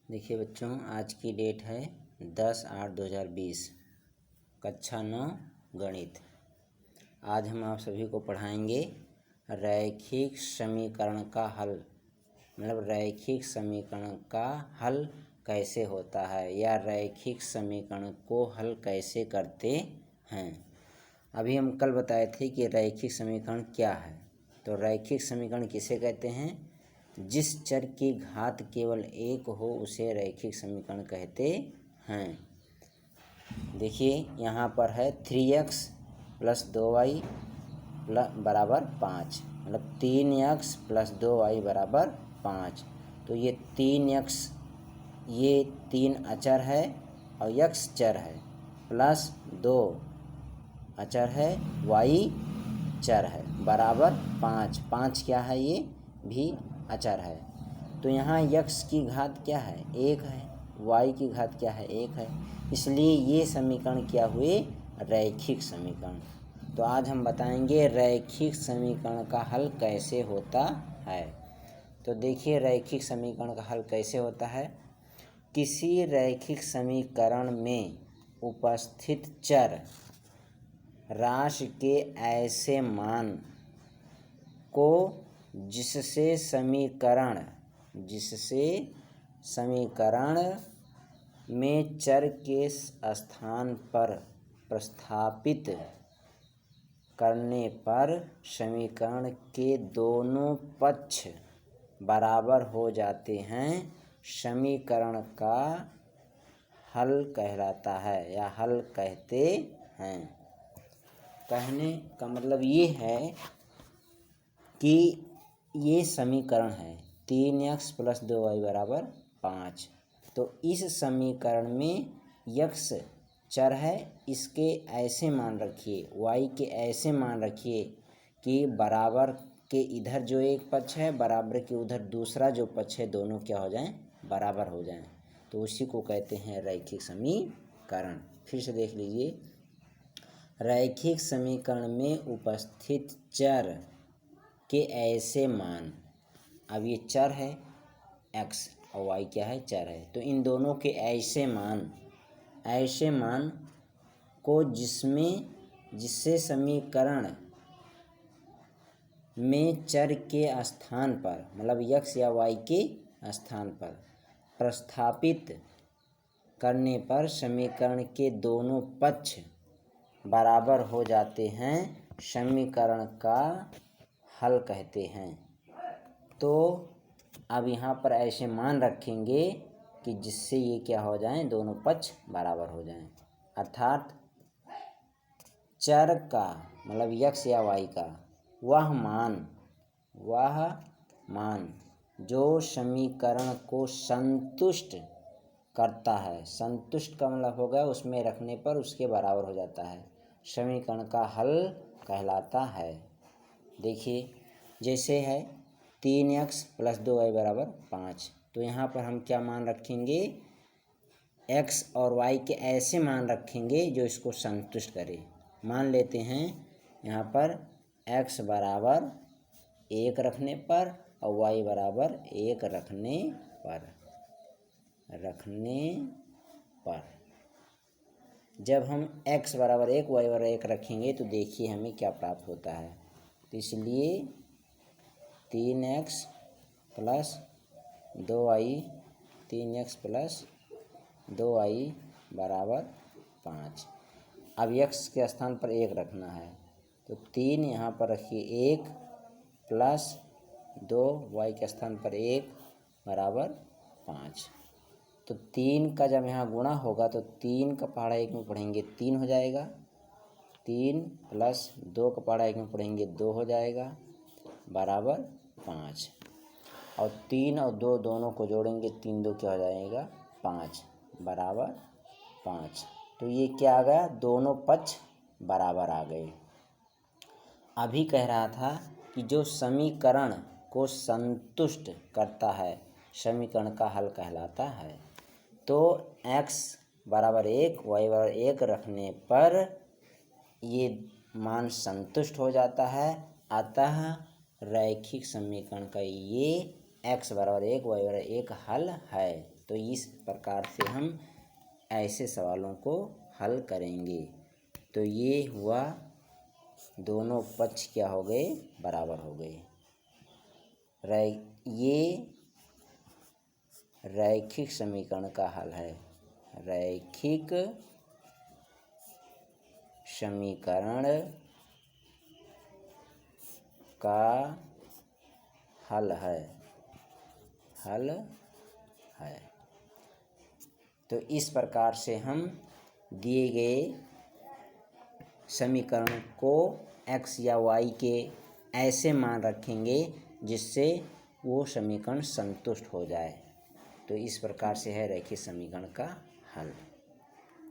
देखिए बच्चों, आज की डेट है 10/8/2020, कक्षा 9 गणित। आज हम आप सभी को पढ़ाएंगे रैखिक समीकरण का हल। मतलब रैखिक समीकरण का हल कैसे होता है या रैखिक समीकरण को हल कैसे करते हैं। अभी हम कल बताए थे कि रैखिक समीकरण क्या है। तो रैखिक समीकरण किसे कहते हैं? जिस चर की घात केवल एक हो उसे रैखिक समीकरण कहते हैं। देखिए यहाँ पर है 3x + 2y बराबर 5, मतलब 3x + 2y बराबर 5। तो ये 3x ये 3 अचर है और x चर है, प्लस 2 अचर है, y चर है, बराबर 5। 5 क्या है? ये भी अचर है। तो यहाँ x की घात क्या है? 1 है, y की घात क्या है? 1 है। इसलिए ये समीकरण क्या हुए? रैखिक समीकरण। तो आज हम बताएंगे रैखिक समीकरण का हल कैसे होता है। तो देखिए रैखिक समीकरण का हल कैसे होता है। किसी रैखिक समीकरण में उपस्थित चर राशि के ऐसे मान को जिससे समीकरण में चर के स्थान पर प्रतिस्थापित करने पर समीकरण के दोनों पक्ष बराबर हो जाते हैं, समीकरण का हल कहलाता है या हल कहते हैं। कहने का मतलब ये है कि ये समीकरण है 3x + 2y बराबर 5। तो इस समीकरण में x चर है, इसके ऐसे मान रखिए, y के ऐसे मान रखिए कि बराबर के इधर जो एक पक्ष है, बराबर के उधर दूसरा जो पक्ष है, दोनों क्या हो जाएं? बराबर हो जाएं। तो उसी को कहते हैं रैखिक समीकरण। फिर से देख लीजिए, रैखिक समीकरण में उपस्थित चर के ऐसे मान, अब ये चर है x और y क्या है? चर है। तो इन दोनों के ऐसे मान को जिससे समीकरण में चर के स्थान पर, मतलब x या y के स्थान पर प्रतिस्थापित करने पर समीकरण के दोनों पक्ष बराबर हो जाते हैं, समीकरण का हल कहते हैं। तो अब यहाँ पर ऐसे मान रखेंगे कि जिससे ये क्या हो जाएं? दोनों पक्ष बराबर हो जाएं। अर्थात चर का मतलब x या y का वह मान जो समीकरण को संतुष्ट करता है, संतुष्ट का मतलब होगा उसमें रखने पर उसके बराबर हो जाता है, समीकरण का हल कहलाता है। देखिए जैसे है 3x + 2y बराबर 5। तो यहाँ पर हम क्या मान रखेंगे? x और y के ऐसे मान रखेंगे जो इसको संतुष्ट करे। मान लेते हैं यहाँ पर x बराबर 1 रखने पर और y बराबर 1 रखने पर जब हम x बराबर 1 y बराबर 1 रखेंगे तो देखिए हमें क्या प्राप्त होता है। तो इसलिए 3x + 2y बराबर 5। अब x के स्थान पर 1 रखना है, तो 3 यहाँ पर रखिए 1 + 2 y के स्थान पर 1 बराबर 5। तो 3 का जब यहाँ गुणा होगा तो 3 का पहाड़ा 1 में पढ़ेंगे 3 हो जाएगा, 3 + 2 का पहाड़ा 1 में पढ़ेंगे 2 हो जाएगा, बराबर 5। और 3 और 2 दोनों को जोड़ेंगे, 3 2 क्या हो जाएगा? 5, बराबर 5। तो ये क्या आ गया? दोनों पक्ष बराबर आ गए। अभी कह रहा था कि जो समीकरण को संतुष्ट करता है, समीकरण का हल कहलाता है। तो x बराबर 1 y बराबर 1 रखने पर ये मान संतुष्ट हो जाता है, अतः रैखिक समीकरण का ये x बराबर 1 y बराबर 1 हल है। तो इस प्रकार से हम ऐसे सवालों को हल करेंगे। तो ये हुआ, दोनों पक्ष क्या हो गए, बराबर हो गए। ये रैखिक समीकरण का हल है। रैखिक समीकरण का हल है। तो इस प्रकार से हम दिए गए समीकरण को x या y के ऐसे मान रखेंगे जिससे वो समीकरण संतुष्ट हो जाए। तो इस प्रकार से है रैखिक समीकरण का हल।